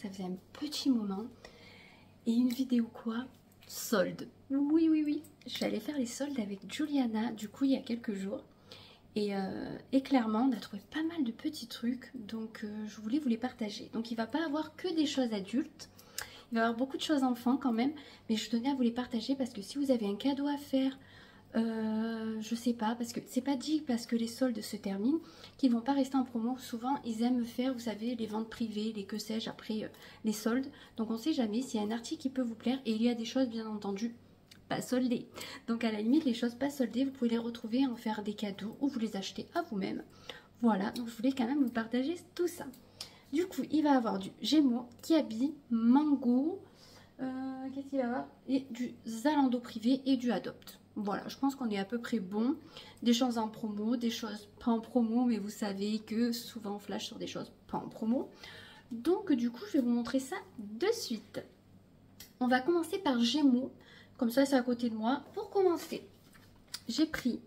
ça faisait un petit moment. Et une vidéo quoi? Solde. Oui, oui, oui. Je suis allée faire les soldes avec Juliana, du coup, il y a quelques jours. Et clairement, on a trouvé pas mal de petits trucs, donc je voulais vous les partager. Donc il ne va pas avoir que des choses adultes, il va y avoir beaucoup de choses enfants quand même, mais je tenais à vous les partager parce que si vous avez un cadeau à faire, je sais pas, parce que c'est pas dit parce que les soldes se terminent qu'ils vont pas rester en promo. Souvent ils aiment faire, vous savez, les ventes privées, les que sais-je après les soldes. Donc on sait jamais s'il y a un article qui peut vous plaire, et il y a des choses bien entendu pas soldées. Donc à la limite les choses pas soldées, vous pouvez les retrouver, en faire des cadeaux ou vous les achetez à vous-même. Voilà, donc je voulais quand même vous partager tout ça. Du coup il va avoir du Gémeaux, Kiabi, Mango, qu'est-ce qu'il va avoir, et du Zalando privé et du Adopt. Voilà, je pense qu'on est à peu près bon. Des choses en promo, des choses pas en promo, mais vous savez que souvent on flash sur des choses pas en promo. Donc du coup, je vais vous montrer ça de suite. On va commencer par Gémeaux, comme ça c'est à côté de moi. Pour commencer, j'ai pris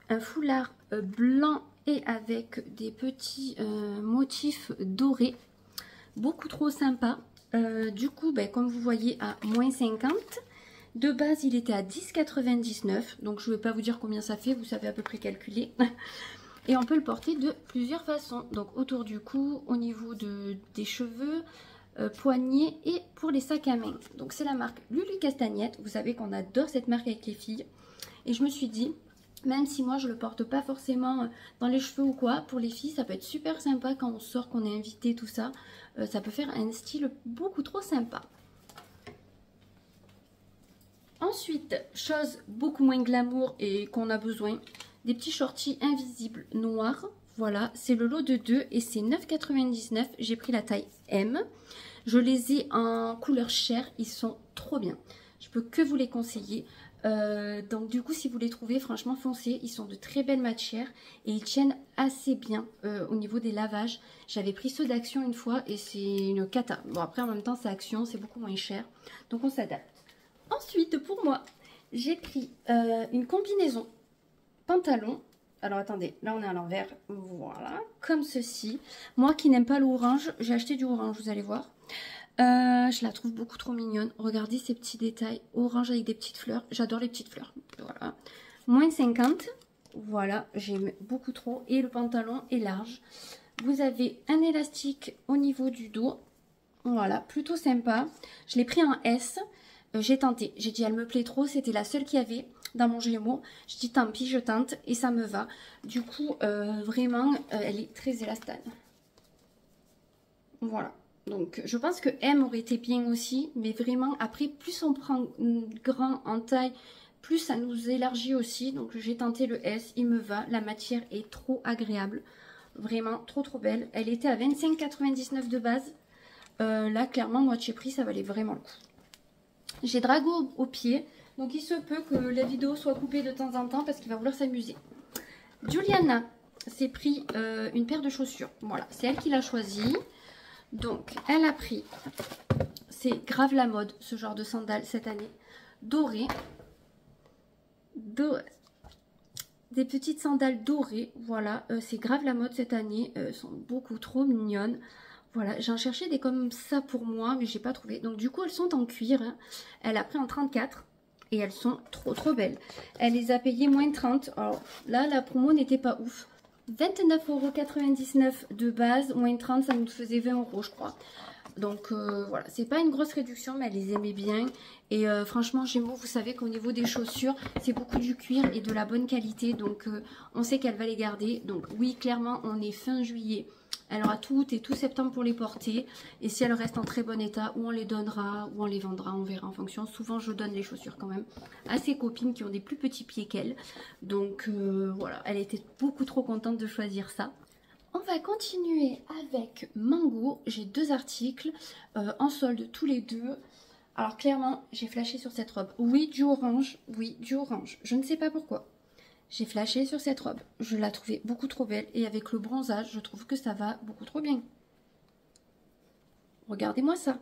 un foulard blanc et avec des petits motifs dorés. Beaucoup trop sympa. Du coup, ben, comme vous voyez, à moins 50. De base, il était à 10,99. Donc, je ne vais pas vous dire combien ça fait. Vous savez à peu près calculer. Et on peut le porter de plusieurs façons. Donc, autour du cou, au niveau des cheveux, poignets et pour les sacs à main. Donc, c'est la marque Lulu Castagnette. Vous savez qu'on adore cette marque avec les filles. Et je me suis dit, même si moi, je ne le porte pas forcément dans les cheveux ou quoi, pour les filles, ça peut être super sympa quand on sort, qu'on est invité, tout ça. Ça peut faire un style beaucoup trop sympa. Ensuite, chose beaucoup moins glamour et qu'on a besoin, des petits shorties invisibles noirs. Voilà, c'est le lot de 2 et c'est 9,99. J'ai pris la taille M. Je les ai en couleur chair, ils sont trop bien. Je peux que vous les conseiller. Donc du coup, si vous les trouvez, franchement foncez, ils sont de très belle matière et ils tiennent assez bien au niveau des lavages. J'avais pris ceux d'Action une fois et c'est une cata. Bon, après en même temps c'est Action, c'est beaucoup moins cher, donc on s'adapte. Ensuite, pour moi, j'ai pris une combinaison pantalon. Alors attendez, là on est à l'envers, voilà, comme ceci. Moi qui n'aime pas l'orange, j'ai acheté du orange, vous allez voir. Je la trouve beaucoup trop mignonne. Regardez ces petits détails, orange avec des petites fleurs. J'adore les petites fleurs. Voilà. Moins 50. Voilà, j'aime beaucoup trop. Et le pantalon est large. Vous avez un élastique au niveau du dos. Voilà, plutôt sympa. Je l'ai pris en S. J'ai tenté. J'ai dit, elle me plaît trop. C'était la seule qu'il y avait dans mon Gémeaux. Je dis, tant pis, je tente. Et ça me va. Du coup, vraiment, elle est très élastane. Voilà. Donc, je pense que M aurait été bien aussi, mais vraiment, après, plus on prend grand en taille, plus ça nous élargit aussi. Donc, j'ai tenté le S, il me va. La matière est trop agréable. Vraiment, trop, trop belle. Elle était à 25,99 de base. Là, clairement, moitié prix, ça valait vraiment le coup. J'ai Drago au pied. Donc, il se peut que la vidéo soit coupée de temps en temps parce qu'il va vouloir s'amuser. Juliana s'est pris une paire de chaussures. Voilà, c'est elle qui l'a choisi. Donc, elle a pris, c'est grave la mode, ce genre de sandales cette année, dorées, des petites sandales dorées, voilà, c'est grave la mode cette année, elles sont beaucoup trop mignonnes. Voilà, j'en cherchais des comme ça pour moi, mais j'ai pas trouvé. Donc du coup, elles sont en cuir, hein. Elle a pris en 34 et elles sont trop trop belles. Elle les a payées moins 30, alors là, la promo n'était pas ouf. 29,99 € de base, moins 30, ça nous faisait 20 € je crois. Donc voilà, c'est pas une grosse réduction, mais elle les aimait bien. Et franchement, Gémeaux, vous savez qu'au niveau des chaussures, c'est beaucoup du cuir et de la bonne qualité. Donc on sait qu'elle va les garder. Donc oui, clairement, on est fin juillet. Elle aura tout août et tout septembre pour les porter. Et si elles restent en très bon état, ou on les donnera, ou on les vendra, on verra en fonction. Souvent, je donne les chaussures quand même à ses copines qui ont des plus petits pieds qu'elle. Donc voilà, elle était beaucoup trop contente de choisir ça. On va continuer avec Mango. J'ai deux articles en solde tous les deux. Alors clairement, j'ai flashé sur cette robe. Oui, du orange. Oui, du orange. Je ne sais pas pourquoi. J'ai flashé sur cette robe. Je la trouvais beaucoup trop belle. Et avec le bronzage, je trouve que ça va beaucoup trop bien. Regardez-moi ça.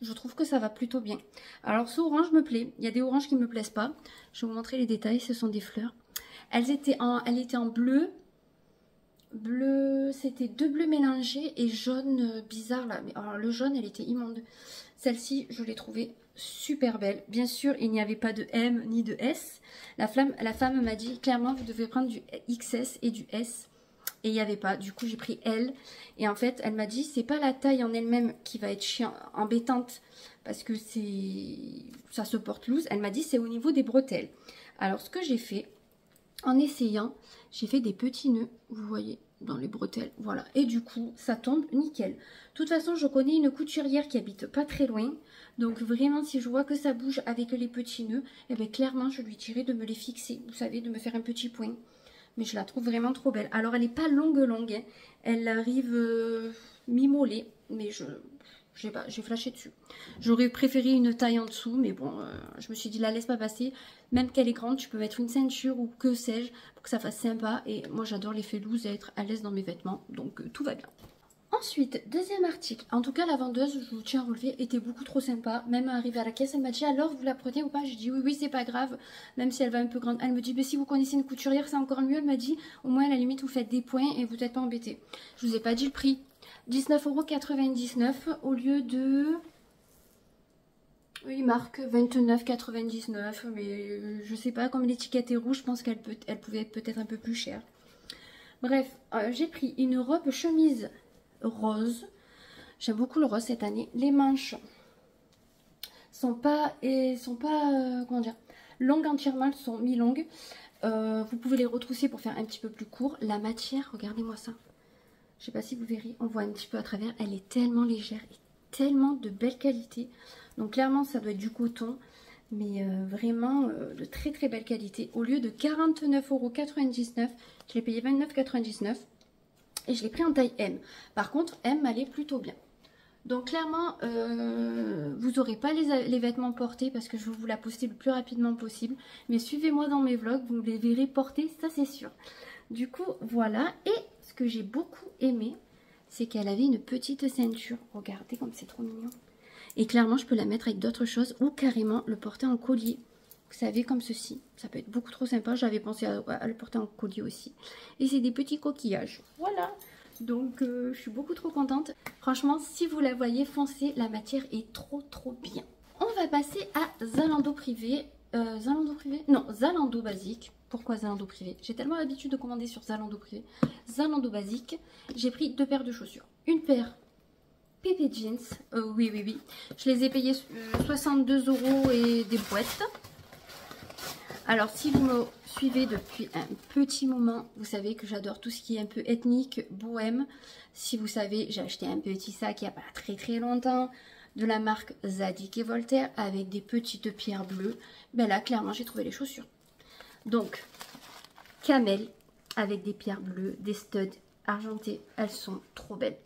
Je trouve que ça va plutôt bien. Alors ce orange me plaît. Il y a des oranges qui ne me plaisent pas. Je vais vous montrer les détails. Ce sont des fleurs. Elle était en bleu, bleu, c'était deux bleus mélangés et jaune bizarre là. Mais alors le jaune, elle était immonde. Celle-ci, je l'ai trouvée super belle. Bien sûr, il n'y avait pas de M ni de S. La femme m'a dit clairement, vous devez prendre du XS et du S. Et il n'y avait pas. Du coup, j'ai pris L. Et en fait, elle m'a dit, c'est pas la taille en elle-même qui va être embêtante parce que ça se porte loose. Elle m'a dit, c'est au niveau des bretelles. Alors, ce que j'ai fait, en essayant, j'ai fait des petits nœuds, vous voyez, dans les bretelles. Voilà. Et du coup, ça tombe nickel. De toute façon, je connais une couturière qui habite pas très loin. Donc vraiment, si je vois que ça bouge avec les petits nœuds, eh bien, clairement, je lui dirais de me les fixer. Vous savez, de me faire un petit point. Mais je la trouve vraiment trop belle. Alors, elle n'est pas longue, hein. Elle arrive mi-mollet. Mais j'ai flashé dessus. J'aurais préféré une taille en dessous. Mais bon, je me suis dit, la laisse pas passer. Même qu'elle est grande, tu peux mettre une ceinture ou que sais-je pour que ça fasse sympa. Et moi, j'adore l'effet loose et être à l'aise dans mes vêtements. Donc, tout va bien. Ensuite, deuxième article. En tout cas, la vendeuse, je vous tiens à relever, était beaucoup trop sympa. Même arrivée à la caisse, elle m'a dit alors vous la prenez ou pas? J'ai dit oui, oui, c'est pas grave, même si elle va un peu grande. Elle me dit mais si vous connaissez une couturière, c'est encore mieux. Elle m'a dit au moins à la limite vous faites des points et vous n'êtes pas embêtés. Je vous ai pas dit le prix. 19,99 € au lieu de. Oui, il marque 29,99 €, mais je sais pas, comme l'étiquette est rouge, je pense qu'elle pouvait être peut-être un peu plus chère. Bref, j'ai pris une robe chemise rose. J'aime beaucoup le rose cette année. Les manches sont pas comment dire, longues entièrement, elles sont mi-longues. Vous pouvez les retrousser pour faire un petit peu plus court. La matière, regardez-moi ça. Je sais pas si vous verrez, on voit un petit peu à travers. Elle est tellement légère et tellement de belle qualité. Donc clairement, ça doit être du coton, mais vraiment de très très belle qualité. Au lieu de 49,99 €, je l'ai payé 29,99 € et je l'ai pris en taille M. Par contre, M m'allait plutôt bien. Donc clairement, vous n'aurez pas les vêtements portés parce que je vais vous la poster le plus rapidement possible. Mais suivez-moi dans mes vlogs, vous les verrez portés, ça c'est sûr. Du coup, voilà. Et ce que j'ai beaucoup aimé, c'est qu'elle avait une petite ceinture. Regardez comme c'est trop mignon. Et clairement, je peux la mettre avec d'autres choses ou carrément le porter en collier. Vous savez, comme ceci. Ça peut être beaucoup trop sympa. J'avais pensé à le porter en collier aussi. Et c'est des petits coquillages. Voilà. Donc, je suis beaucoup trop contente. Franchement, si vous la voyez, foncez. La matière est trop, trop bien. On va passer à Zalando Privé. Zalando Privé? Non, Zalando Basique. Pourquoi Zalando Privé? J'ai tellement l'habitude de commander sur Zalando Privé. Zalando Basique. J'ai pris deux paires de chaussures. Une paire Pepe Jeans. Oui, oui, oui. Je les ai payés 62 € et des boîtes. Alors, si vous me suivez depuis un petit moment, vous savez que j'adore tout ce qui est un peu ethnique, bohème. Si vous savez, j'ai acheté un petit sac il n'y a pas très très longtemps de la marque Zadig et Voltaire avec des petites pierres bleues. Ben là, clairement, j'ai trouvé les chaussures. Donc, camel avec des pierres bleues, des studs argentés. Elles sont trop belles.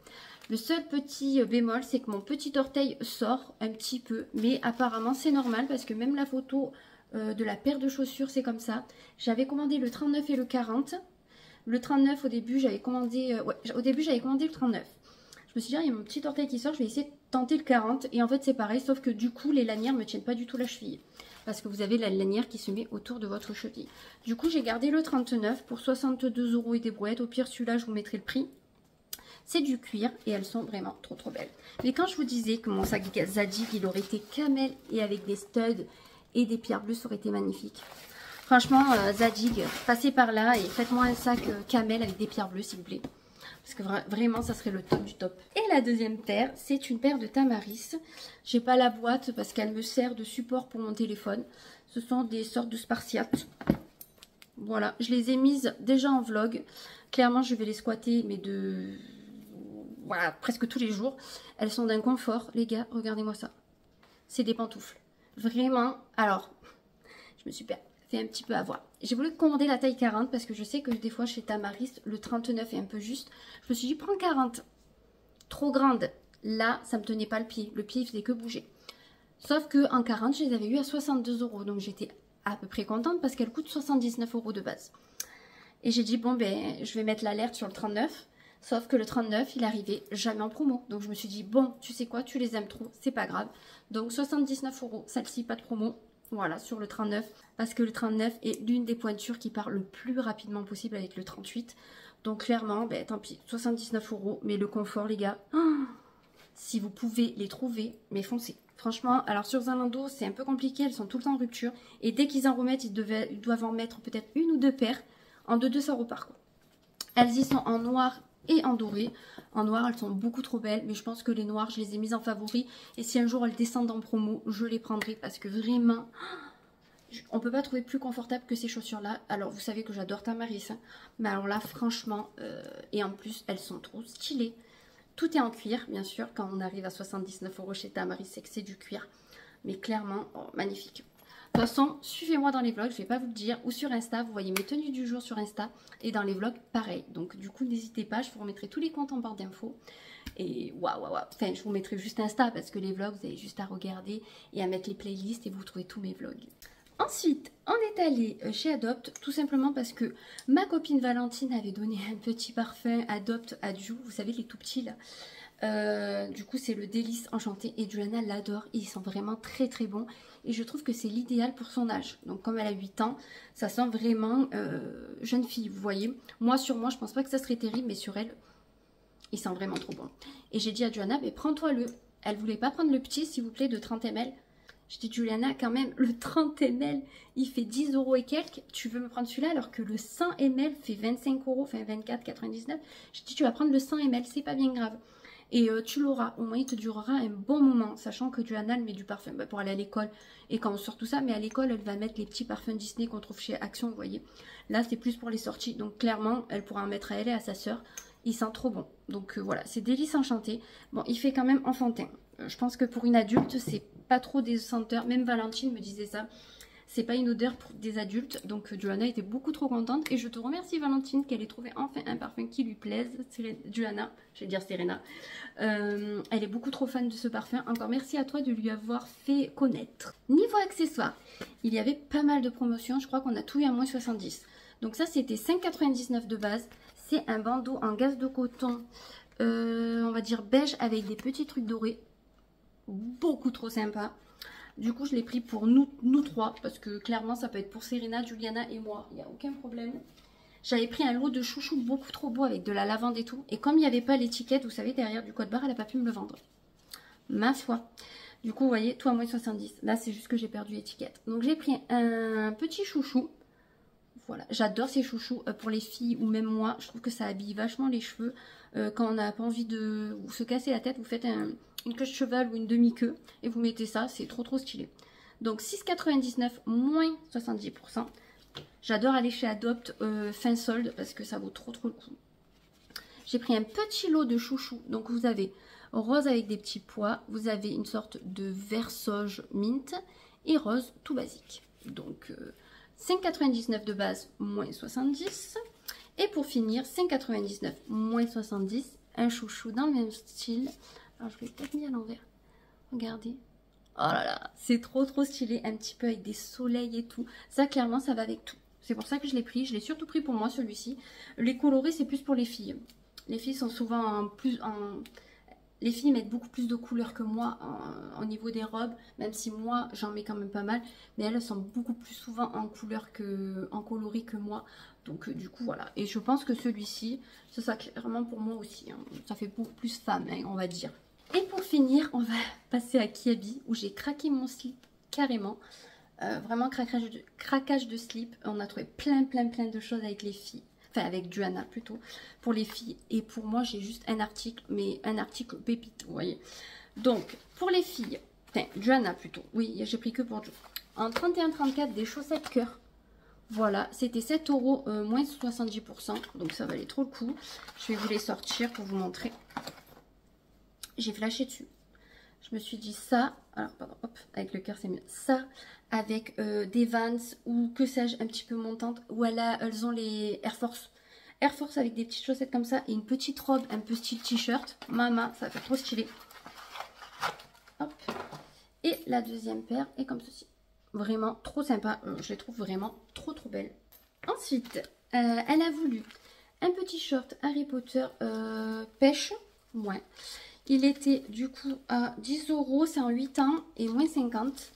Le seul petit bémol, c'est que mon petit orteil sort un petit peu. Mais apparemment, c'est normal parce que même la photo de la paire de chaussures, c'est comme ça. J'avais commandé le 39 et le 40. Le 39, au début, j'avais commandé... au début, j'avais commandé le 39. Je me suis dit, ah, il y a mon petit orteil qui sort, je vais essayer de tenter le 40. Et en fait, c'est pareil, sauf que du coup, les lanières ne me tiennent pas du tout la cheville. Parce que vous avez la lanière qui se met autour de votre cheville. Du coup, j'ai gardé le 39 pour 62 € et des brouettes. Au pire, celui-là, je vous mettrai le prix. C'est du cuir et elles sont vraiment trop trop belles. Mais quand je vous disais que mon sac Zadig, il aurait été camel et avec des studs et des pierres bleues, ça aurait été magnifique. Franchement, Zadig, passez par là et faites-moi un sac camel avec des pierres bleues, s'il vous plaît. Parce que vraiment, ça serait le top du top. Et la deuxième paire, c'est une paire de Tamaris. J'ai pas la boîte parce qu'elle me sert de support pour mon téléphone. Ce sont des sortes de spartiates. Voilà, je les ai mises déjà en vlog. Clairement, je vais les squatter, mais voilà, presque tous les jours. Elles sont d'un confort, les gars, regardez-moi ça. C'est des pantoufles. Vraiment, alors, je me suis fait un petit peu avoir. J'ai voulu commander la taille 40 parce que je sais que des fois chez Tamaris, le 39 est un peu juste. Je me suis dit, prends 40. Trop grande. Là, ça me tenait pas le pied. Le pied, il faisait que bouger. Sauf que en 40, je les avais eu à 62 €. Donc j'étais à peu près contente parce qu'elle coûte 79 € de base. Et j'ai dit, bon, ben, je vais mettre l'alerte sur le 39. Sauf que le 39, il arrivait jamais en promo. Donc je me suis dit, bon, tu sais quoi, tu les aimes trop, c'est pas grave. Donc 79 €, celle-ci, pas de promo. Voilà, sur le 39. Parce que le 39 est l'une des pointures qui part le plus rapidement possible avec le 38. Donc clairement, ben, tant pis, 79 €. Mais le confort, les gars, oh, si vous pouvez les trouver, mais foncez. Franchement, alors sur Zalando, c'est un peu compliqué, elles sont tout le temps en rupture. Et dès qu'ils en remettent, ils doivent en mettre peut-être une ou deux paires. En 2 ça repart quoi. Elles y sont en noir et en doré. En noir, elles sont beaucoup trop belles, mais je pense que les noirs, je les ai mises en favori. Et si un jour elles descendent en promo, je les prendrai parce que vraiment, on peut pas trouver plus confortable que ces chaussures-là. Alors, vous savez que j'adore Tamaris, hein, mais alors là, franchement, et en plus, elles sont trop stylées. Tout est en cuir, bien sûr. Quand on arrive à 79 € chez Tamaris, c'est que c'est du cuir. Mais clairement, oh, magnifique. De toute façon, suivez-moi dans les vlogs, je ne vais pas vous le dire. Ou sur Insta, vous voyez mes tenues du jour sur Insta. Et dans les vlogs, pareil. Donc du coup, n'hésitez pas, je vous remettrai tous les comptes en barre d'infos. Et waouh, waouh, waouh. Enfin, je vous mettrai juste Insta parce que les vlogs, vous avez juste à regarder et à mettre les playlists et vous trouvez tous mes vlogs. Ensuite, on est allé chez Adopt, tout simplement parce que ma copine Valentine avait donné un petit parfum Adopt à Ju, vous savez les tout petits là. Du coup c'est le Délice Enchanté et Joanna l'adore, ils sont vraiment très très bons et je trouve que c'est l'idéal pour son âge. Donc comme elle a 8 ans, ça sent vraiment jeune fille, vous voyez. Moi sur moi je pense pas que ça serait terrible, mais sur elle, il sent vraiment trop bon. Et j'ai dit à Joanna, mais prends-toi le, elle voulait pas prendre le petit s'il vous plaît de 30 ml. Je dis, Juliana, quand même, le 30 ml, il fait 10 € et quelques. Tu veux me prendre celui-là alors que le 100 ml fait 25 €, enfin 24,99 €. Je dis, tu vas prendre le 100 ml, c'est pas bien grave. Et tu l'auras, au moins il te durera un bon moment, sachant que Joanna, elle met du parfum pour aller à l'école. Et quand on sort tout ça, mais à l'école, elle va mettre les petits parfums Disney qu'on trouve chez Action, vous voyez. Là, c'est plus pour les sorties. Donc clairement, elle pourra en mettre à elle et à sa sœur. Il sent trop bon. Donc voilà, c'est Délice Enchanté. Bon, il fait quand même enfantin. Je pense que pour une adulte, c'est pas trop des senteurs. Même Valentine me disait ça. C'est pas une odeur pour des adultes. Donc Joanna était beaucoup trop contente. Et je te remercie Valentine qu'elle ait trouvé enfin un parfum qui lui plaise. Joanna, je vais dire Serena. Elle est beaucoup trop fan de ce parfum. Encore merci à toi de lui avoir fait connaître. Niveau accessoires, il y avait pas mal de promotions. Je crois qu'on a tout eu à moins 70. Donc ça c'était 5,99 € de base. C'est un bandeau en gaze de coton, on va dire beige avec des petits trucs dorés. Beaucoup trop sympa. Du coup, je l'ai pris pour nous trois parce que clairement, ça peut être pour Serena, Juliana et moi. Il n'y a aucun problème. J'avais pris un lot de chouchous beaucoup trop beau avec de la lavande et tout. Et comme il n'y avait pas l'étiquette, vous savez, derrière du code barre, elle n'a pas pu me le vendre. Ma foi. Du coup, vous voyez, tout à moins 70. Là, c'est juste que j'ai perdu l'étiquette. Donc, j'ai pris un petit chouchou. Voilà, j'adore ces chouchous pour les filles ou même moi. Je trouve que ça habille vachement les cheveux. Quand on n'a pas envie de vous se casser la tête, vous faites une queue de cheval ou une demi-queue et vous mettez ça. C'est trop trop stylé. Donc 6,99 moins 70%. J'adore aller chez Adopt fin solde parce que ça vaut trop trop le coup. J'ai pris un petit lot de chouchous. Donc vous avez rose avec des petits pois. Vous avez une sorte de vert sauge mint et rose tout basique. Donc 5,99 de base, moins 70. Et pour finir, 5,99 moins 70. Un chouchou dans le même style. Alors, je vais peut-être mis à l'envers. Regardez. Oh là là, c'est trop trop stylé. Un petit peu avec des soleils et tout. Ça, clairement, ça va avec tout. C'est pour ça que je l'ai pris. Je l'ai surtout pris pour moi, celui-ci. Les colorés, c'est plus pour les filles. Les filles sont souvent Les filles mettent beaucoup plus de couleurs que moi au niveau des robes, même si moi j'en mets quand même pas mal, mais elles sont beaucoup plus souvent en couleur en coloris que moi. Donc du coup voilà, et je pense que celui-ci, ça sera clairement pour moi aussi, hein. Ça fait beaucoup plus femme, hein, on va dire. Et pour finir, on va passer à Kiabi, où j'ai craqué mon slip carrément. Vraiment craquage de slip, on a trouvé plein de choses avec les filles. Enfin avec Joanna plutôt, pour les filles. Et pour moi j'ai juste un article, mais un article pépite, vous voyez. Donc pour les filles, enfin Joanna plutôt, oui j'ai pris que pour Jo. En 31-34 des chaussettes cœur. Voilà, c'était 7 € moins 70%, donc ça valait trop le coup. Je vais vous les sortir pour vous montrer. J'ai flashé dessus. Je me suis dit ça, alors pardon, hop, avec le cœur c'est mieux. Ça, avec des Vans ou que sais-je, un petit peu montantes, où elles ont les Air Force. Air Force avec des petites chaussettes comme ça et une petite robe un peu style t-shirt. Maman, ça fait trop stylé. Hop. Et la deuxième paire est comme ceci. Vraiment trop sympa, je les trouve vraiment trop belles. Ensuite, elle a voulu un petit short Harry Potter pêche, ouais. Il était du coup à 10 €, c'est en 8 ans et moins 50.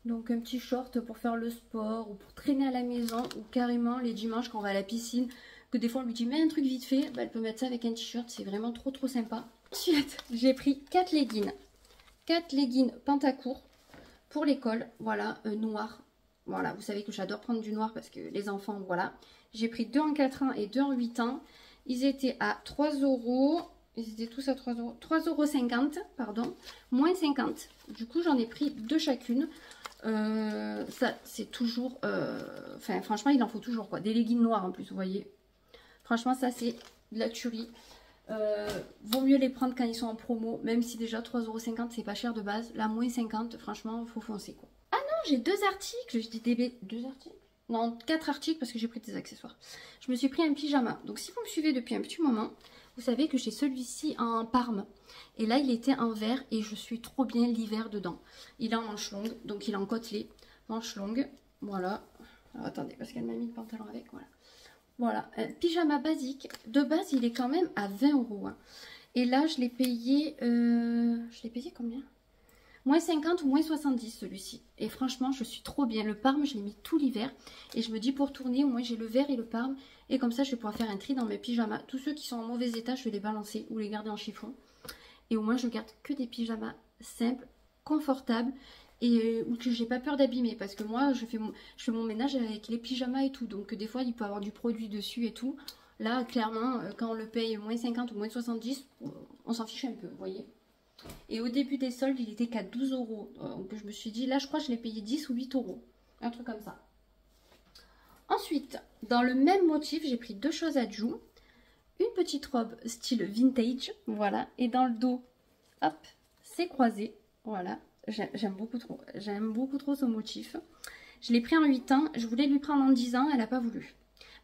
Donc un petit short pour faire le sport ou pour traîner à la maison ou carrément les dimanches quand on va à la piscine, que des fois on lui dit mets un truc vite fait, bah, elle peut mettre ça avec un t-shirt, c'est vraiment trop sympa. Ensuite, j'ai pris 4 leggings. 4 leggings pantacourt pour l'école, voilà, noir. Voilà, vous savez que j'adore prendre du noir parce que les enfants, voilà. J'ai pris 2 en 4 ans et 2 en 8 ans. Ils étaient à 3 euros. Ils étaient tous à 3 euros. 3,50 €, pardon. Moins 50. Du coup, j'en ai pris 2 chacune. Ça, c'est toujours... Enfin, franchement, il en faut toujours, quoi. Des leggings noirs, en plus, vous voyez. Franchement, ça, c'est de la tuerie. Vaut mieux les prendre quand ils sont en promo. Même si déjà, 3,50 €, c'est pas cher de base. Là, moins 50, franchement, il faut foncer, quoi. Ah non, j'ai 2 articles. J'ai des... 2 articles? Non, 4 articles parce que j'ai pris des accessoires. Je me suis pris un pyjama. Donc, si vous me suivez depuis un petit moment... Vous savez que j'ai celui-ci en parme. Et là, il était en vert et je suis trop bien l'hiver dedans. Il est en manche longue, donc il est en côtelé. Manche longue, voilà. Alors, attendez, parce qu'elle m'a mis le pantalon avec, voilà. Voilà, un pyjama basique. De base, il est quand même à 20 €. Hein. Et là, je l'ai payé... Je l'ai payé combien? Moins 50 ou moins 70 celui-ci. Et franchement, je suis trop bien. Le parme, je l'ai mis tout l'hiver. Et je me dis pour tourner, au moins j'ai le vert et le parme. Et comme ça, je vais pouvoir faire un tri dans mes pyjamas. Tous ceux qui sont en mauvais état, je vais les balancer ou les garder en chiffon. Et au moins, je garde que des pyjamas simples, confortables. Et ou que j'ai pas peur d'abîmer. Parce que moi, je fais mon ménage avec les pyjamas et tout. Donc des fois, il peut y avoir du produit dessus et tout. Là, clairement, quand on le paye moins 50 ou moins 70, on s'en fiche un peu, vous voyez. Et au début des soldes, il était qu'à 12 €. Donc je me suis dit, là je crois que je l'ai payé 10 ou 8 €. Un truc comme ça. Ensuite, dans le même motif, j'ai pris 2 choses à Jou. Une petite robe style vintage, voilà. Et dans le dos, hop, c'est croisé. Voilà, j'aime beaucoup trop. J'aime beaucoup trop ce motif. Je l'ai pris en 8 ans. Je voulais lui prendre en 10 ans, elle n'a pas voulu.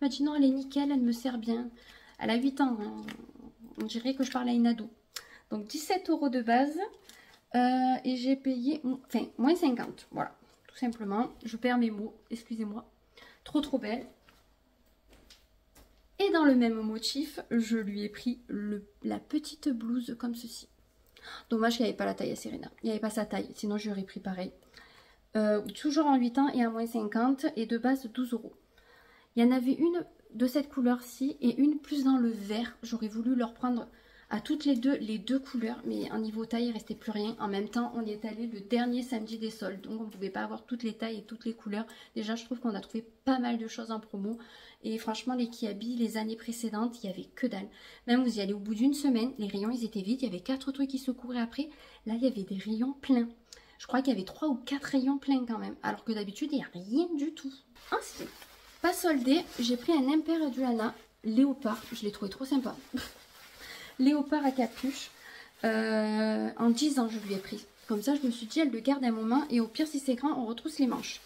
Elle m'a dit non, elle est nickel, elle me sert bien. Elle a 8 ans, hein. On dirait que je parle à une ado. Donc 17 € de base et j'ai payé, enfin moins 50, voilà, tout simplement. Je perds mes mots, excusez-moi. Trop belle. Et dans le même motif, je lui ai pris la petite blouse comme ceci. Dommage qu'il n'y avait pas la taille à Serena. Il n'y avait pas sa taille, sinon j'aurais pris pareil. Toujours en 8 ans et à moins 50 et de base 12 €. Il y en avait une de cette couleur-ci et une plus dans le vert. J'aurais voulu leur prendre... à toutes les deux couleurs, mais en niveau taille, il ne restait plus rien. En même temps, on y est allé le dernier samedi des soldes, donc on ne pouvait pas avoir toutes les tailles et toutes les couleurs. Déjà, je trouve qu'on a trouvé pas mal de choses en promo. Et franchement, les Kiabi, les années précédentes, il n'y avait que dalle. Même vous y allez au bout d'une semaine, les rayons, ils étaient vides. Il y avait 4 trucs qui se couraient après. Là, il y avait des rayons pleins. Je crois qu'il y avait 3 ou 4 rayons pleins quand même. Alors que d'habitude, il n'y a rien du tout. Ensuite, pas soldé, j'ai pris un Imper Duana léopard. Je l'ai trouvé trop sympa. Léopard à capuche. En 10 ans, je lui ai pris. Comme ça, je me suis dit, elle le garde un moment. Et au pire, si c'est grand, on retrousse les manches.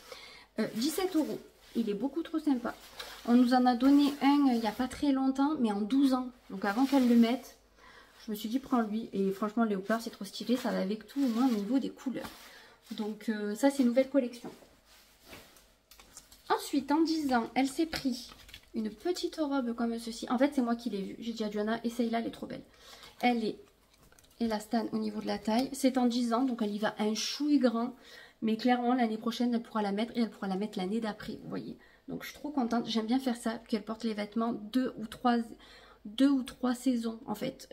17 €. Il est beaucoup trop sympa. On nous en a donné un il n'y a pas très longtemps, mais en 12 ans. Donc avant qu'elle le mette, je me suis dit, prends-lui. Et franchement, léopard, c'est trop stylé. Ça va avec tout, au moins au niveau des couleurs. Donc ça, c'est une nouvelle collection. Ensuite, en 10 ans, elle s'est pris... une petite robe comme ceci. En fait, c'est moi qui l'ai vue. J'ai dit à Joanna, essaye-la, elle est trop belle. Elle est élastane au niveau de la taille. C'est en 10 ans, donc elle y va un chouille grand. Mais clairement, l'année prochaine, elle pourra la mettre et elle pourra la mettre l'année d'après, vous voyez. Donc, je suis trop contente. J'aime bien faire ça, qu'elle porte les vêtements 2 ou 3 saisons, en fait.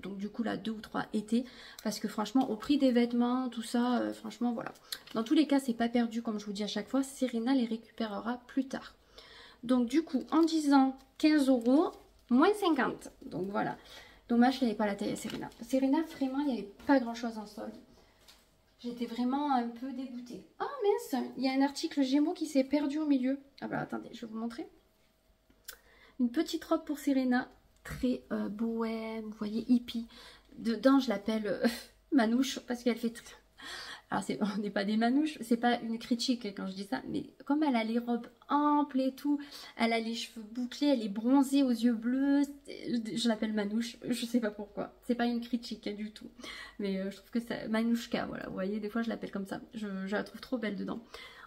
Donc, du coup, là, 2 ou 3 étés. Parce que franchement, au prix des vêtements, tout ça, franchement, voilà. Dans tous les cas, c'est pas perdu, comme je vous dis à chaque fois. Serena les récupérera plus tard. Donc du coup, en 10 ans, 15 €, moins 50. Donc voilà. Dommage qu'il n'y avait pas la taille à Serena. Serena, vraiment, il n'y avait pas grand-chose en solde. J'étais vraiment un peu dégoûtée. Oh mince, il y a un article Gémeaux qui s'est perdu au milieu. Ah bah attendez, je vais vous montrer. Une petite robe pour Serena, très bohème, vous voyez, hippie. Dedans, je l'appelle manouche parce qu'elle fait... Alors, on n'est pas des manouches, c'est pas une critique quand je dis ça, mais comme elle a les robes amples et tout, elle a les cheveux bouclés, elle est bronzée aux yeux bleus, je l'appelle manouche, je sais pas pourquoi, c'est pas une critique du tout, mais je trouve que c'est manouchka, voilà, vous voyez, des fois je l'appelle comme ça, je la trouve trop belle dedans.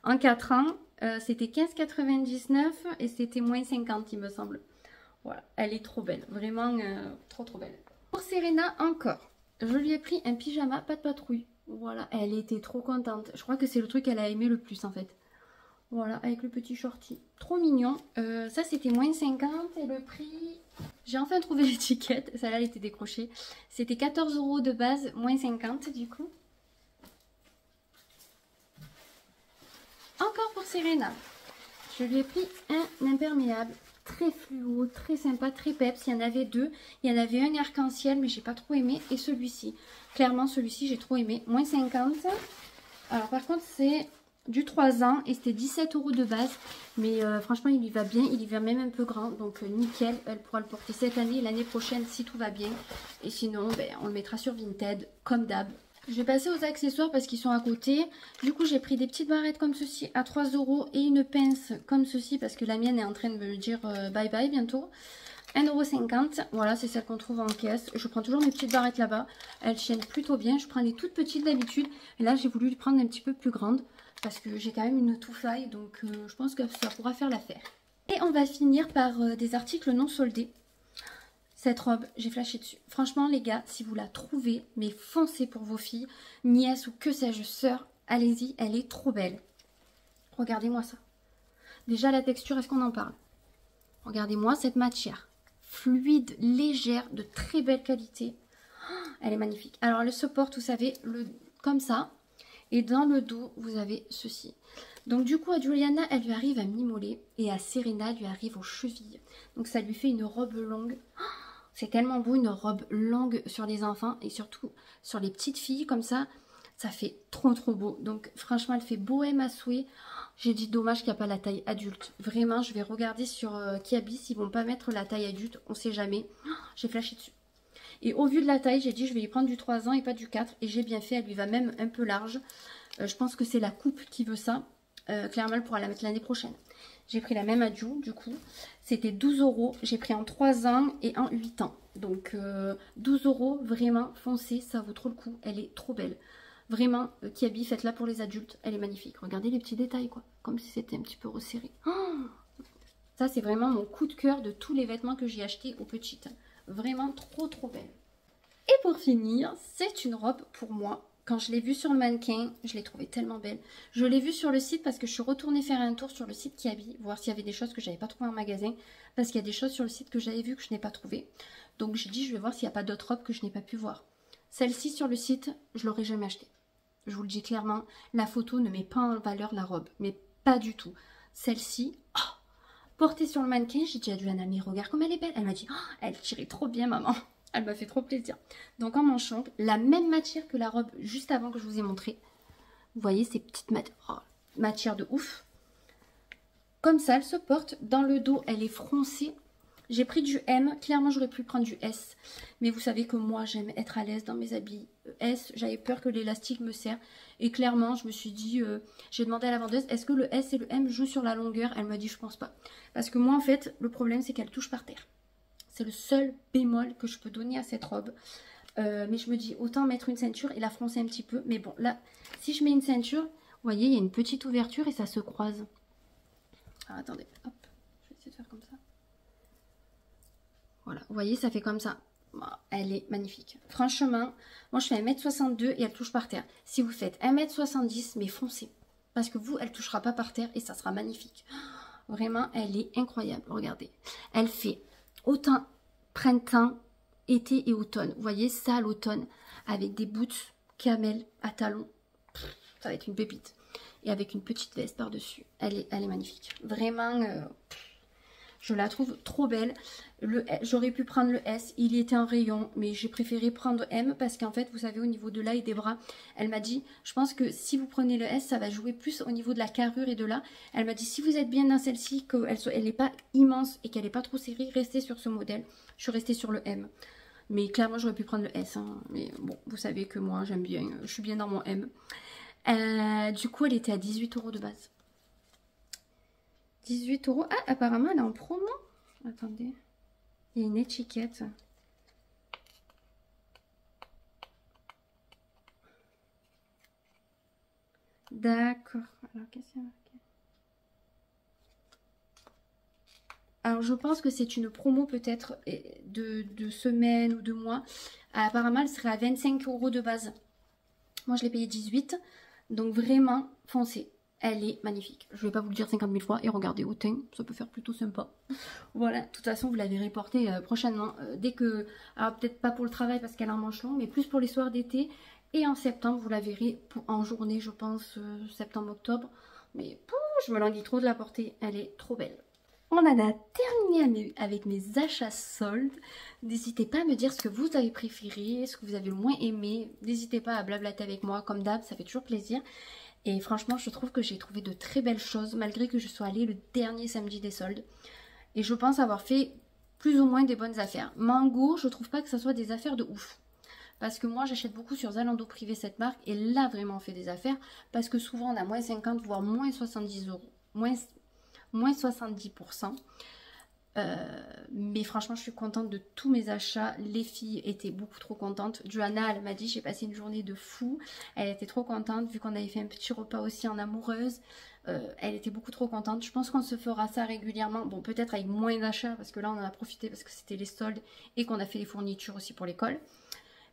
En 4 ans, c'était 15,99 et c'était moins 50 il me semble. Voilà, elle est trop belle, vraiment trop belle. Pour Serena encore, je lui ai pris un pyjama pas de patrouille. Voilà, elle était trop contente. Je crois que c'est le truc qu'elle a aimé le plus en fait. Voilà, avec le petit shorty. Trop mignon. Ça, c'était moins 50 et le prix... J'ai enfin trouvé l'étiquette. Celle-là, elle était décrochée. C'était 14 € de base, moins 50 du coup. Encore pour Serena. Je lui ai pris un imperméable. Très fluo, très sympa, très peps. Il y en avait deux. Il y en avait un arc-en-ciel, mais j'ai pas trop aimé. Et celui-ci. Clairement, celui-ci, j'ai trop aimé. Moins 50. Alors, par contre, c'est du 3 ans et c'était 17 € de base. Mais franchement, il lui va bien. Il y va même un peu grand. Donc, nickel. Elle pourra le porter cette année, l'année prochaine, si tout va bien. Et sinon, ben, on le mettra sur Vinted, comme d'hab. Je vais passer aux accessoires parce qu'ils sont à côté. Du coup, j'ai pris des petites barrettes comme ceci à 3 € et une pince comme ceci parce que la mienne est en train de me dire bye bye bientôt. 1,50 €. Voilà, c'est celle qu'on trouve en caisse. Je prends toujours mes petites barrettes là-bas. Elles tiennent plutôt bien. Je prends les toutes petites d'habitude. Et là, j'ai voulu les prendre un petit peu plus grandes parce que j'ai quand même une touffaille. Donc, je pense que ça pourra faire l'affaire. Et on va finir par des articles non soldés. Cette robe, j'ai flashé dessus. Franchement, les gars, si vous la trouvez, mais foncez pour vos filles, nièces ou que sais-je, sœurs, allez-y, elle est trop belle. Regardez-moi ça. Déjà, la texture, est-ce qu'on en parle? Regardez-moi cette matière. Fluide, légère, de très belle qualité. Oh, elle est magnifique. Alors, elle se porte, vous savez, comme ça. Et dans le dos, vous avez ceci. Donc du coup, à Juliana, elle lui arrive à mi-mollet. Et à Serena, elle lui arrive aux chevilles. Donc ça lui fait une robe longue. Oh, c'est tellement beau, une robe longue sur les enfants. Et surtout sur les petites filles, comme ça. Ça fait trop beau. Donc franchement, elle fait bohème à souhait. J'ai dit dommage qu'il n'y a pas la taille adulte. Vraiment, je vais regarder sur Kiabi s'ils vont pas mettre la taille adulte. On sait jamais. Oh, j'ai flashé dessus. Et au vu de la taille, j'ai dit je vais lui prendre du 3 ans et pas du 4. Et j'ai bien fait, elle lui va même un peu large. Je pense que c'est la coupe qui veut ça. Clairement, elle pourra la mettre l'année prochaine. J'ai pris la même à Ju, du coup. C'était 12 €. J'ai pris en 3 ans et en 8 ans. Donc 12 €, vraiment, foncez, ça vaut trop le coup. Elle est trop belle. Vraiment, Kiabi, faites-la pour les adultes. Elle est magnifique. Regardez les petits détails, quoi. Comme si c'était un petit peu resserré. Oh, ça, c'est vraiment mon coup de cœur de tous les vêtements que j'ai achetés aux petites. Vraiment trop belle. Et pour finir, c'est une robe pour moi. Quand je l'ai vue sur le mannequin, je l'ai trouvée tellement belle. Je l'ai vue sur le site parce que je suis retournée faire un tour sur le site Kiabi, voir s'il y avait des choses que je n'avais pas trouvées en magasin. Parce qu'il y a des choses sur le site que j'avais vues que je n'ai pas trouvées. Donc j'ai dit, je vais voir s'il n'y a pas d'autres robes que je n'ai pas pu voir. Celle-ci sur le site, je l'aurais jamais achetée. Je vous le dis clairement, la photo ne met pas en valeur la robe. Mais pas du tout. Celle-ci, oh, portée sur le mannequin, j'ai dit à Joanna, mais regarde comme elle est belle. Elle m'a dit, oh, elle tirait trop bien maman. Elle m'a fait trop plaisir. Donc en manche longue, la même matière que la robe juste avant que je vous ai montré. Vous voyez ces petites matières de ouf. Comme ça, elle se porte. Dans le dos, elle est froncée. J'ai pris du M. Clairement, j'aurais pu prendre du S. Mais vous savez que moi, j'aime être à l'aise dans mes habits. S, j'avais peur que l'élastique me serre. Et clairement, je me suis dit, j'ai demandé à la vendeuse, est-ce que le S et le M jouent sur la longueur? Elle m'a dit, je pense pas. Parce que moi, en fait, le problème, c'est qu'elle touche par terre. C'est le seul bémol que je peux donner à cette robe. Mais je me dis, autant mettre une ceinture et la froncer un petit peu. Mais bon, là, si je mets une ceinture, vous voyez, il y a une petite ouverture et ça se croise. Alors, attendez, hop, je vais essayer de faire comme ça. Voilà, vous voyez, ça fait comme ça. Elle est magnifique. Franchement, moi, je fais 1,62 m et elle touche par terre. Si vous faites 1,70 m, mais foncez. Parce que vous, elle ne touchera pas par terre et ça sera magnifique. Vraiment, elle est incroyable. Regardez. Elle fait autant printemps, été et automne. Vous voyez ça l'automne avec des boots camel à talons. Ça va être une pépite. Et avec une petite veste par-dessus. Elle est magnifique. Vraiment, je la trouve trop belle. J'aurais pu prendre le S, il y était en rayon, mais j'ai préféré prendre M parce qu'en fait, vous savez, au niveau de là et des bras, elle m'a dit, je pense que si vous prenez le S, ça va jouer plus au niveau de la carrure et de là. Elle m'a dit, si vous êtes bien dans celle-ci, qu'elle n'est pas immense et qu'elle n'est pas trop serrée, restez sur ce modèle. Je suis restée sur le M. Mais clairement, j'aurais pu prendre le S. Hein. Mais bon, vous savez que moi, j'aime bien, je suis bien dans mon M. Du coup, elle était à 18 € de base. 18 €. Ah, apparemment, elle est en promo. Attendez. Il y a une étiquette. D'accord. Alors, qu'est-ce qu'il y a marqué? Alors, je pense que c'est une promo peut-être de semaine ou de mois. Apparemment, elle serait à 25 € de base. Moi, je l'ai payé 18. Donc, vraiment, foncez. Elle est magnifique. Je vais pas vous le dire 50 000 fois. Et regardez, au teint, ça peut faire plutôt sympa. Voilà, de toute façon, vous la verrez porter prochainement. Dès que... Alors, peut-être pas pour le travail parce qu'elle a un manche long, mais plus pour les soirs d'été. Et en septembre, vous la verrez en journée, je pense, septembre-octobre. Mais je me languis trop de la porter. Elle est trop belle. On en a terminé avec mes achats soldes. N'hésitez pas à me dire ce que vous avez préféré, ce que vous avez le moins aimé. N'hésitez pas à blablater avec moi, comme d'hab, ça fait toujours plaisir. Et franchement, je trouve que j'ai trouvé de très belles choses, malgré que je sois allée le dernier samedi des soldes. Et je pense avoir fait plus ou moins des bonnes affaires. Mango, je trouve pas que ça soit des affaires de ouf. Parce que moi, j'achète beaucoup sur Zalando privé cette marque. Et là, vraiment, on fait des affaires. Parce que souvent, on a moins 50, voire moins 70 euros. Moins 70%. Mais franchement, je suis contente de tous mes achats. Les filles étaient beaucoup trop contentes. Johanna, elle m'a dit, j'ai passé une journée de fou. Elle était trop contente, vu qu'on avait fait un petit repas aussi en amoureuse. Elle était beaucoup trop contente. Je pense qu'on se fera ça régulièrement. Bon, peut-être avec moins d'achats, parce que là, on en a profité parce que c'était les soldes et qu'on a fait les fournitures aussi pour l'école.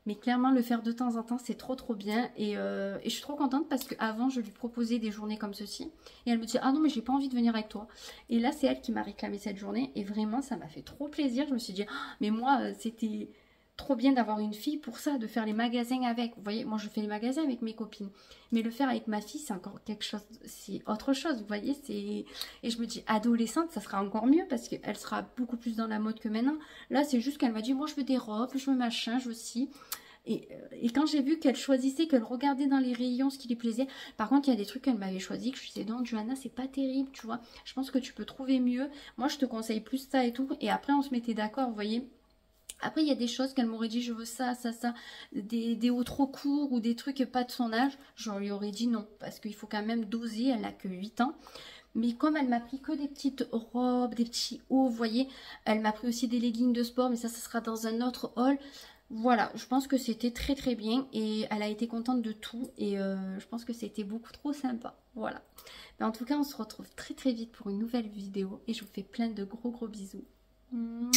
Mais clairement, le faire de temps en temps, c'est trop bien. Et je suis trop contente parce qu'avant, je lui proposais des journées comme ceci. Et elle me dit, ah non, mais j'ai pas envie de venir avec toi. Et là, c'est elle qui m'a réclamé cette journée. Et vraiment, ça m'a fait trop plaisir. Je me suis dit, ah, mais moi, c'était trop bien d'avoir une fille pour ça, de faire les magasins avec. Vous voyez, moi, je fais les magasins avec mes copines. Mais le faire avec ma fille, c'est encore quelque chose, c'est autre chose. Vous voyez, c'est... Et je me dis, adolescente, ça sera encore mieux parce qu'elle sera beaucoup plus dans la mode que maintenant. Là, c'est juste qu'elle m'a dit, moi, je veux des robes, je veux machin, je veux ci. Et quand j'ai vu qu'elle choisissait, qu'elle regardait dans les rayons ce qui lui plaisait, par contre, il y a des trucs qu'elle m'avait choisi, que je disais, non, Johanna, c'est pas terrible, tu vois. Je pense que tu peux trouver mieux. Moi, je te conseille plus ça et tout. Et après, on se mettait d'accord, vous voyez. Après, il y a des choses qu'elle m'aurait dit, je veux ça, ça, ça, des hauts trop courts ou des trucs pas de son âge. Je lui aurais dit non, parce qu'il faut quand même doser, elle n'a que 8 ans. Mais comme elle m'a pris que des petites robes, des petits hauts, vous voyez, elle m'a pris aussi des leggings de sport, mais ça sera dans un autre haul. Voilà, je pense que c'était très bien et elle a été contente de tout et je pense que c'était beaucoup trop sympa. Voilà. Mais en tout cas, on se retrouve très vite pour une nouvelle vidéo et je vous fais plein de gros bisous. Mouah.